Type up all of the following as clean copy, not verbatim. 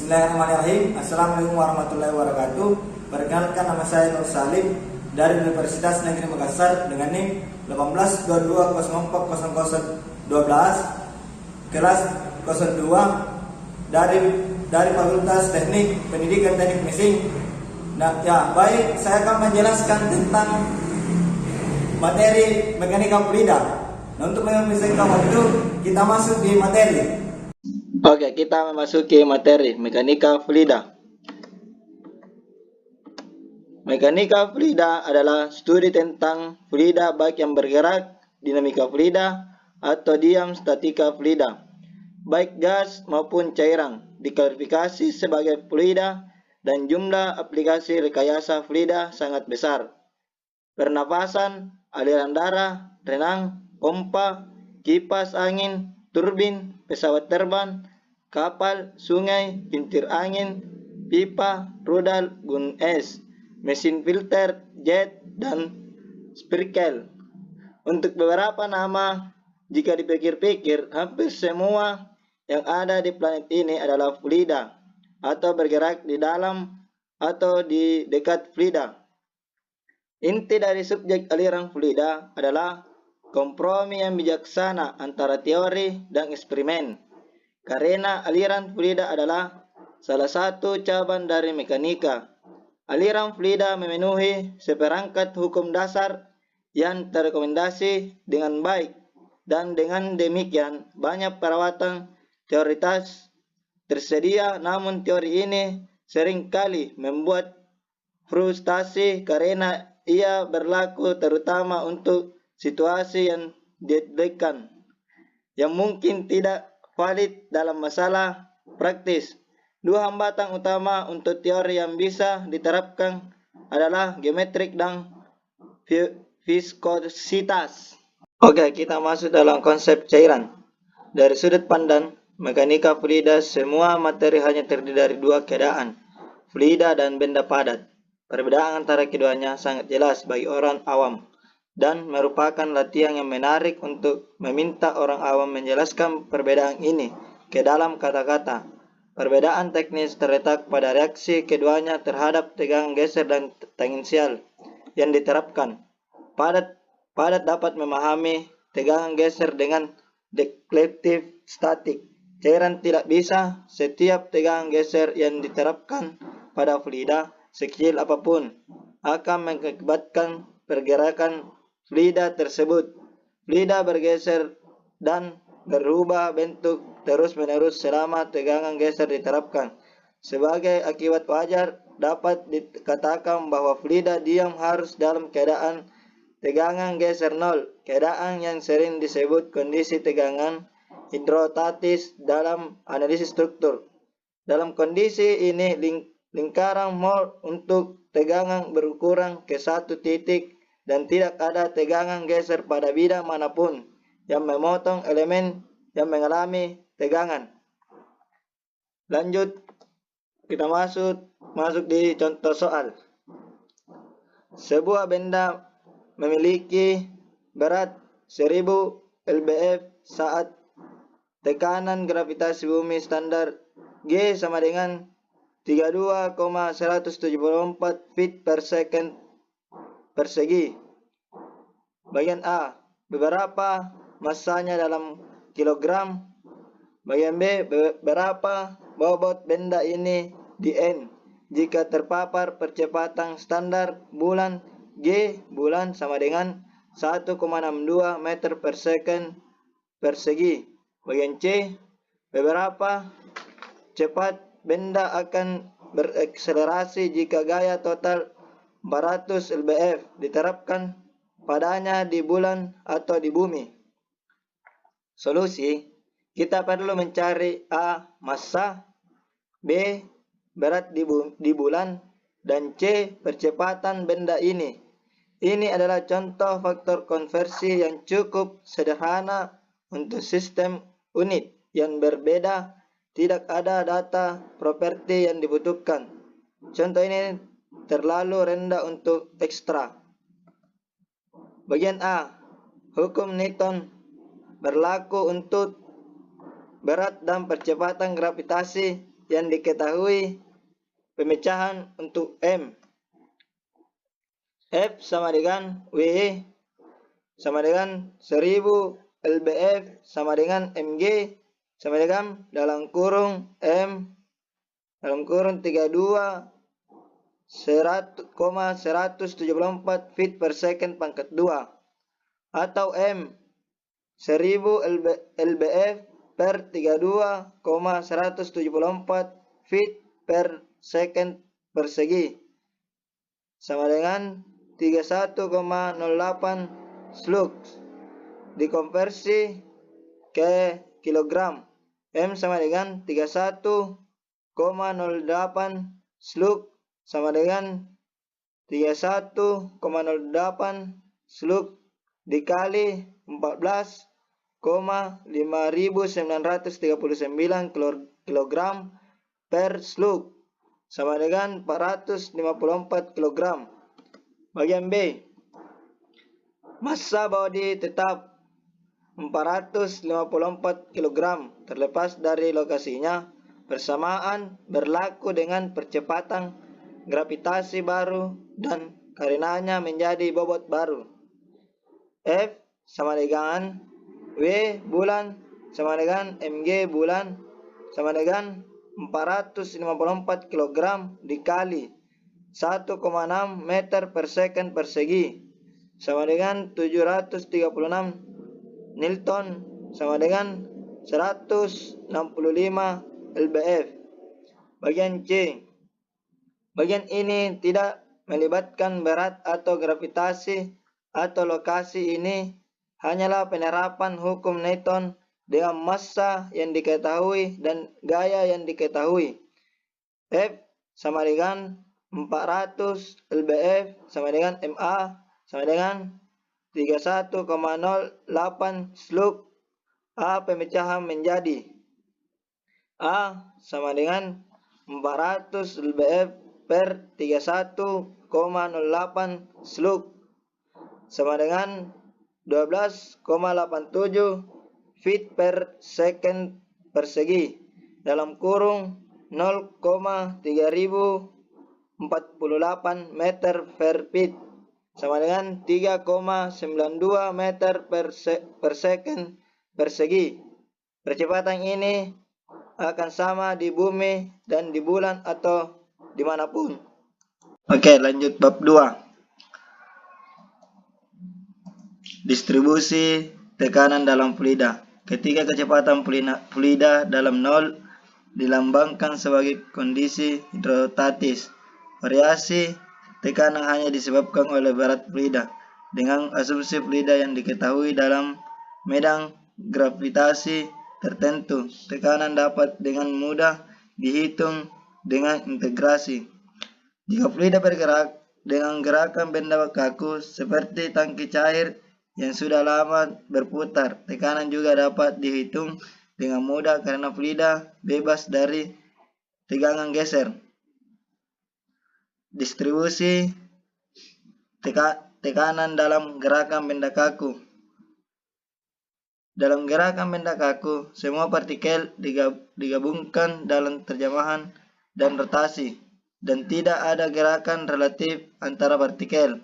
Bismillahirrahmanirrahim. Assalamualaikum warahmatullahi wabarakatuh. Perkenalkan, nama saya Nur Salim dari Universitas Negeri Makassar dengan NIM 1822040012 kelas 02 dari Fakultas Teknik Pendidikan Teknik Mesin. Nah, baik, saya akan menjelaskan tentang materi mekanika fluida. Nah, untuk menghabiskan waktu, kita masuk di materi. Oke, kita memasuki materi mekanika fluida. Mekanika fluida adalah studi tentang fluida baik yang bergerak, dinamika fluida, atau diam statika fluida, baik gas maupun cairan, diklasifikasi sebagai fluida, dan jumlah aplikasi rekayasa fluida sangat besar. Pernafasan, aliran darah, renang, pompa, kipas angin, turbin, pesawat terbang, kapal, sungai, pintir angin, pipa, rudal, gun es, mesin filter, jet, dan sprinkler. Untuk beberapa nama, jika dipikir-pikir, hampir semua yang ada di planet ini adalah fluida, atau bergerak di dalam atau di dekat fluida. Inti dari subjek aliran fluida adalah kompromi yang bijaksana antara teori dan eksperimen. Karena aliran fluida adalah salah satu cabang dari mekanika. Aliran fluida memenuhi seperangkat hukum dasar yang terrekomendasi dengan baik, dan dengan demikian banyak perawatan teoritis tersedia, namun teori ini seringkali membuat frustasi karena ia berlaku terutama untuk situasi yang didekan yang mungkin tidak valid dalam masalah praktis. Dua hambatan utama untuk teori yang bisa diterapkan adalah geometrik dan viskositas. Oke, kita masuk dalam konsep cairan. Dari sudut pandang mekanika fluida, semua materi hanya terdiri dari dua keadaan, fluida dan benda padat. Perbedaan antara keduanya sangat jelas bagi orang awam, dan merupakan latihan yang menarik untuk meminta orang awam menjelaskan perbedaan ini ke dalam kata-kata. Perbedaan teknis terletak pada reaksi keduanya terhadap tegangan geser dan tangensial yang diterapkan. Padat dapat memahami tegangan geser dengan deklektif statik. Cairan tidak bisa. Setiap tegangan geser yang diterapkan pada fluida, sekecil apapun, akan mengakibatkan pergerakan fluida tersebut. Fluida bergeser dan berubah bentuk terus-menerus selama tegangan geser diterapkan. Sebagai akibat wajar, dapat dikatakan bahwa fluida diam harus dalam keadaan tegangan geser nol, keadaan yang sering disebut kondisi tegangan hidrostatis dalam analisis struktur. Dalam kondisi ini, lingkaran mol untuk tegangan berukuran ke satu titik dan tidak ada tegangan geser pada bidang manapun yang memotong elemen yang mengalami tegangan. Lanjut, kita masuk di contoh soal. Sebuah benda memiliki berat 1000 lbf saat tekanan gravitasi bumi standar G sama dengan 32,174 feet per second persegi. Bagian A, beberapa massanya dalam kilogram. Bagian B, berapa bobot benda ini di N jika terpapar percepatan standar bulan G bulan sama dengan 1,62 meter per second persegi. Bagian C, beberapa cepat benda akan berakselerasi jika gaya total 400 lbf diterapkan padanya di bulan atau di bumi. Solusi, kita perlu mencari A, massa, B, berat di bulan, dan C, percepatan benda ini. Ini adalah contoh faktor konversi yang cukup sederhana untuk sistem unit yang berbeda. Tidak ada data properti yang dibutuhkan. Contoh ini terlalu rendah untuk ekstra. Bagian A, hukum Newton berlaku untuk berat dan percepatan gravitasi yang diketahui pemecahan untuk M. F sama dengan W sama dengan 1000 lbf sama dengan mg sama dengan dalam kurung M dalam kurung 32 100,174 feet per second pangkat 2 atau M 1000 lbf per 32,174 feet per second persegi sama dengan 31,08 slugs dikonversi ke kilogram. M sama dengan 31,08 slug sama dengan 31,08 slug dikali 14,5939 kilogram per slug sama dengan 454 kilogram. Bagian B, massa bodi tetap 454 kg terlepas dari lokasinya bersamaan berlaku dengan percepatan gravitasi baru dan karenanya menjadi bobot baru. F sama dengan W bulan sama dengan mg bulan sama dengan 454 kg dikali 1,6 meter per second persegi sama dengan 736 Newton sama dengan 165 lbf. Bagian C, bagian ini tidak melibatkan berat atau gravitasi atau lokasi. Ini hanyalah penerapan hukum Newton dengan massa yang diketahui dan gaya yang diketahui. F sama dengan 400 lbf sama dengan ma sama dengan 31,08 slug. A pemecahan menjadi A sama dengan 400 lbf per 31,08 slug sama dengan 12,87 feet per second persegi dalam kurung 0,3048 meter per feet sama dengan 3,92 meter per second persegi. Percepatan ini akan sama di bumi dan di bulan atau dimanapun. Oke, lanjut bab 2. Distribusi tekanan dalam fluida. Ketika kecepatan fluida dalam nol dilambangkan sebagai kondisi hidrostatis. Variasi tekanan hanya disebabkan oleh berat fluida. Dengan asumsi fluida yang diketahui dalam medan gravitasi tertentu, tekanan dapat dengan mudah dihitung dengan integrasi. Jika fluida bergerak dengan gerakan benda kaku seperti tangki cair yang sudah lama berputar, tekanan juga dapat dihitung dengan mudah karena fluida bebas dari tegangan geser. Distribusi tekanan dalam gerakan benda kaku. Dalam gerakan benda kaku, semua partikel digabungkan dalam terjemahan dan rotasi, dan tidak ada gerakan relatif antara partikel.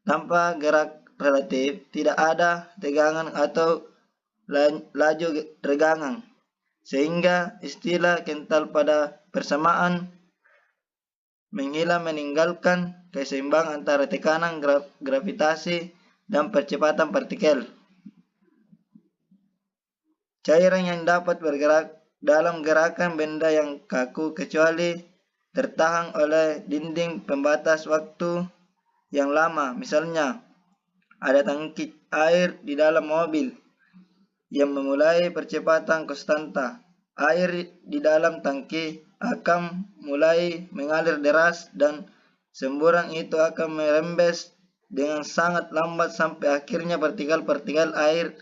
Tanpa gerak relatif, tidak ada tegangan atau laju regangan, sehingga istilah kental pada persamaan meninggalkan keseimbangan antara tekanan gravitasi dan percepatan partikel. Cairan yang dapat bergerak dalam gerakan benda yang kaku kecuali tertahan oleh dinding pembatas waktu yang lama. Misalnya, ada tangki air di dalam mobil yang memulai percepatan konstanta. Air di dalam tangki akan mulai mengalir deras dan semburan itu akan merembes dengan sangat lambat sampai akhirnya partikel-partikel air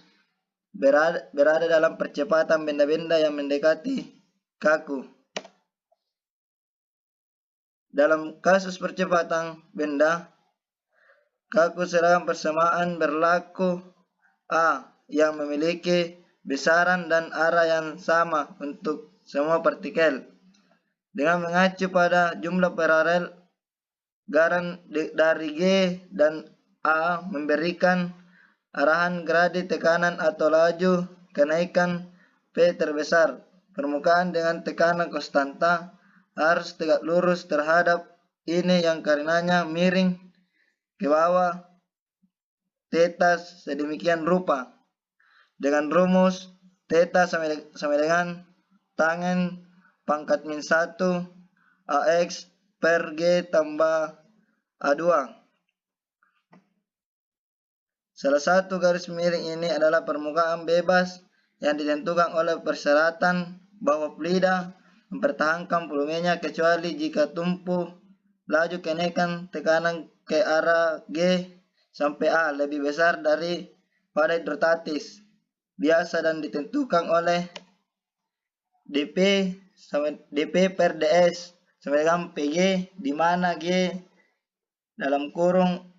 berada dalam percepatan benda-benda yang mendekati kaku. Dalam kasus percepatan benda kaku serangan persamaan berlaku A yang memiliki besaran dan arah yang sama untuk semua partikel. dengan mengacu pada jumlah paralel garan dari G dan A memberikan arahan gradi tekanan atau laju kenaikan P terbesar. Permukaan dengan tekanan konstanta harus tegak lurus terhadap ini yang karenanya miring ke bawah theta sedemikian rupa. Dengan rumus theta sama dengan tangen pangkat min 1 AX per G tambah A2. Salah satu garis miring ini adalah permukaan bebas yang ditentukan oleh persyaratan bahwa fluida mempertahankan volumenya kecuali jika tumpu laju kenaikan tekanan ke arah G sampai A lebih besar daripada hidrostatis biasa dan ditentukan oleh dP per ds sama dengan PG, di mana G dalam kurung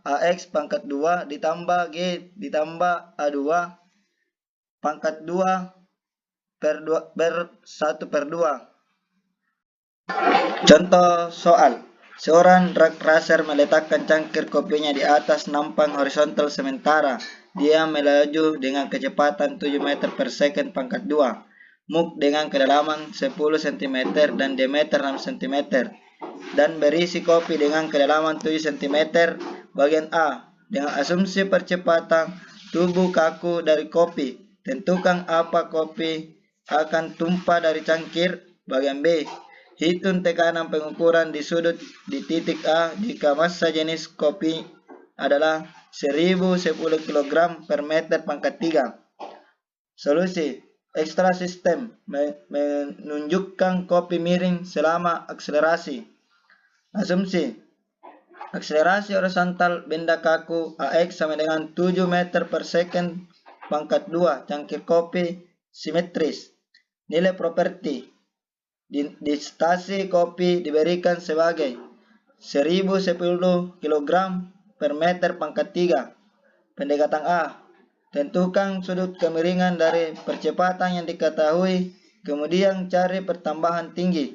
AX pangkat 2 ditambah G ditambah A2 pangkat 2 per 1 per 2. Contoh soal. Seorang drag racer meletakkan cangkir kopinya di atas nampan horizontal sementara dia melaju dengan kecepatan 7 meter per second pangkat 2. Muk dengan kedalaman 10 cm dan diameter 6 cm dan berisi kopi dengan kedalaman 7 cm bagian A. Dengan asumsi percepatan tubuh kaku dari kopi, tentukan apa kopi akan tumpah dari cangkir. Bagian B. Hitung tekanan pengukuran di sudut di titik A jika massa jenis kopi adalah 1010 kg per meter pangkat 3. Solusi. Ekstra sistem menunjukkan kopi miring selama akselerasi. Asumsi. Akselerasi horizontal benda kaku AX sama dengan 7 meter per second pangkat 2 cangkir kopi simetris. Nilai properti. Distasi kopi diberikan sebagai 1010 kg per meter pangkat 3. Pendekatan A. Tentukan sudut kemiringan dari percepatan yang diketahui, kemudian cari pertambahan tinggi.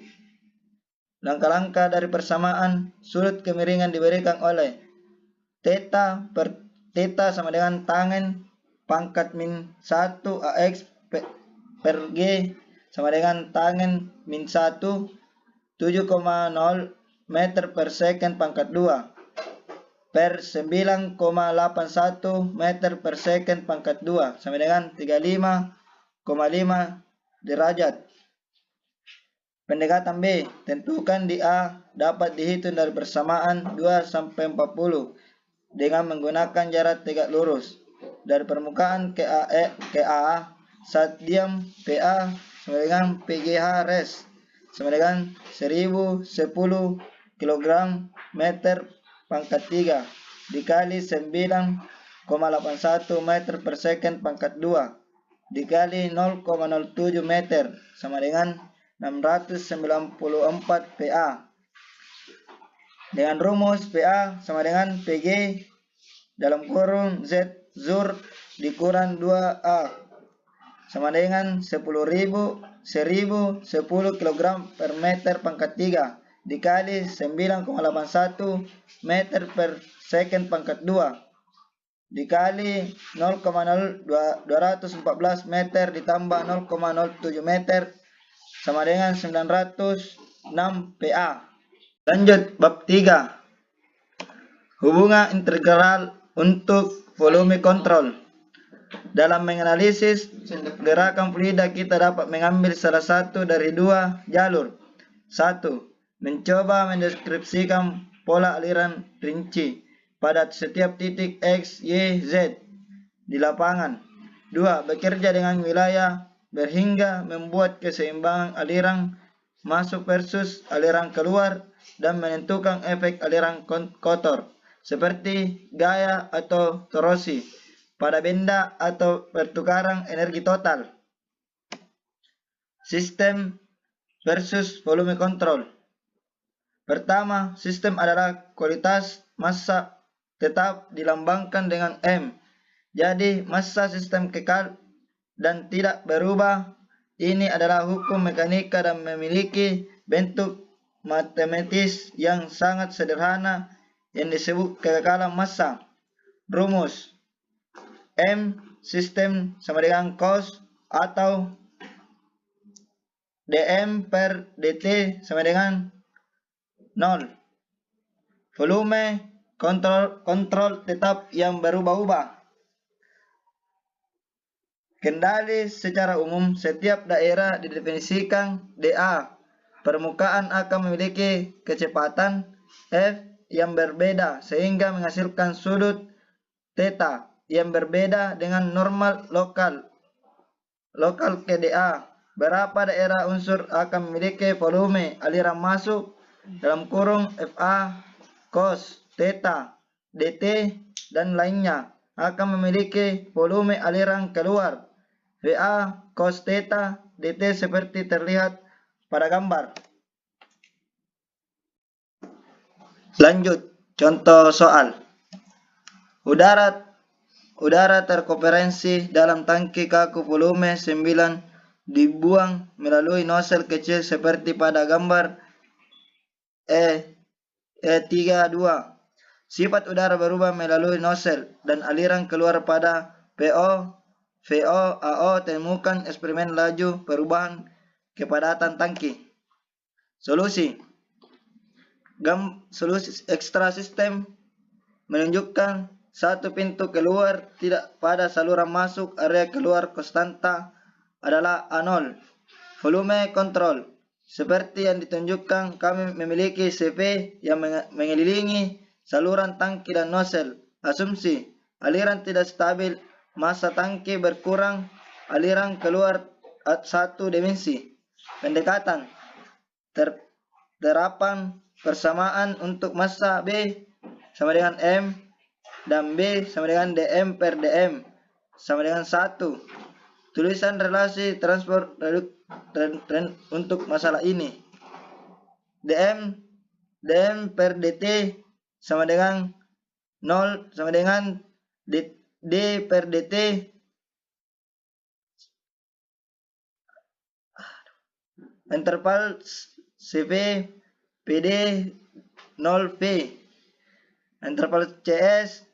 Langkah-langkah dari persamaan sudut kemiringan diberikan oleh theta sama dengan tangen pangkat min 1 AX per G sama dengan tangen min 1 7,0 meter per second pangkat 2 per 9,81 meter per second pangkat 2 sama dengan 35,5 derajat. Pendekatan B. Tentukan di A dapat dihitung dari persamaan 2 sampai 40 dengan menggunakan jarak tegak lurus dari permukaan ke A saat diam PA sama dengan PGH res sama dengan 1010 kg meter pangkat 3 dikali 9,81 meter per second pangkat 2 dikali 0,07 meter sama dengan 694 PA. Dengan rumus PA sama dengan PG dalam kurung Z zur dikurang 2A sama dengan 1010 kg per meter pangkat 3 dikali 9,81 meter per second pangkat 2 dikali 0,0214 meter ditambah 0,07 meter sama dengan 906 PA. Lanjut bab 3. Hubungan integral untuk volume kontrol. Dalam menganalisis gerakan fluida kita dapat mengambil salah satu dari dua jalur. 1. Mencoba mendeskripsikan pola aliran rinci pada setiap titik X, Y, Z di lapangan. 2. Bekerja dengan wilayah berhingga membuat keseimbangan aliran masuk versus aliran keluar dan menentukan efek aliran kotor seperti gaya atau torosi pada benda atau pertukaran energi total. Sistem versus volume control. Pertama, sistem adalah kualitas massa tetap dilambangkan dengan M. Jadi, massa sistem kekal dan tidak berubah. ini adalah hukum mekanika dan memiliki bentuk matematis yang sangat sederhana yang disebut kekekalan massa. Rumus M sistem sama dengan cos atau dm per dt sama dengan 0. Volume kontrol tetap yang berubah-ubah. Kendali secara umum, setiap daerah didefinisikan dA. Permukaan akan memiliki kecepatan F yang berbeda sehingga menghasilkan sudut theta yang berbeda dengan normal lokal ke dA. Berapa daerah unsur akan memiliki volume aliran masuk dalam kurung FA cos theta dt dan lainnya akan memiliki volume aliran keluar VA cos theta dt seperti terlihat pada gambar. Lanjut, contoh soal. Udara terkonferensi dalam tangki kaku volume 9 dibuang melalui nozzle kecil seperti pada gambar E32. Sifat udara berubah melalui nozzle dan aliran keluar pada PO, VO, AO. Temukan eksperimen laju perubahan kepadatan tangki. Solusi. Solusi ekstra sistem menunjukkan satu pintu keluar tidak pada saluran masuk. Area keluar konstanta adalah A0. Volume kontrol. Seperti yang ditunjukkan, kami memiliki CV yang mengelilingi saluran tangki dan nozzle. Asumsi aliran tidak stabil, massa tangki berkurang, aliran keluar satu dimensi. Pendekatan terapan persamaan untuk massa B sama dengan M dan B sama dengan dm per dm sama dengan 1. Tulisan relasi transport untuk masalah ini. dm per dt sama dengan 0 sama dengan d per dt interval CV PD 0V. Interval CS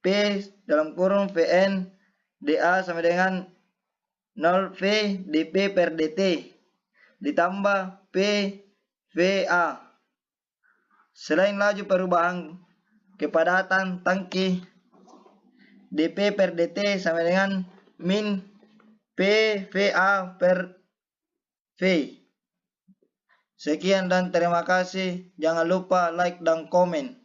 P dalam kurung Vn dA sama dengan 0V dP per dt ditambah P VA. Selain laju perubahan kepadatan tangki, dP per dt sama dengan min P VA per V. Sekian dan terima kasih. Jangan lupa like dan komen.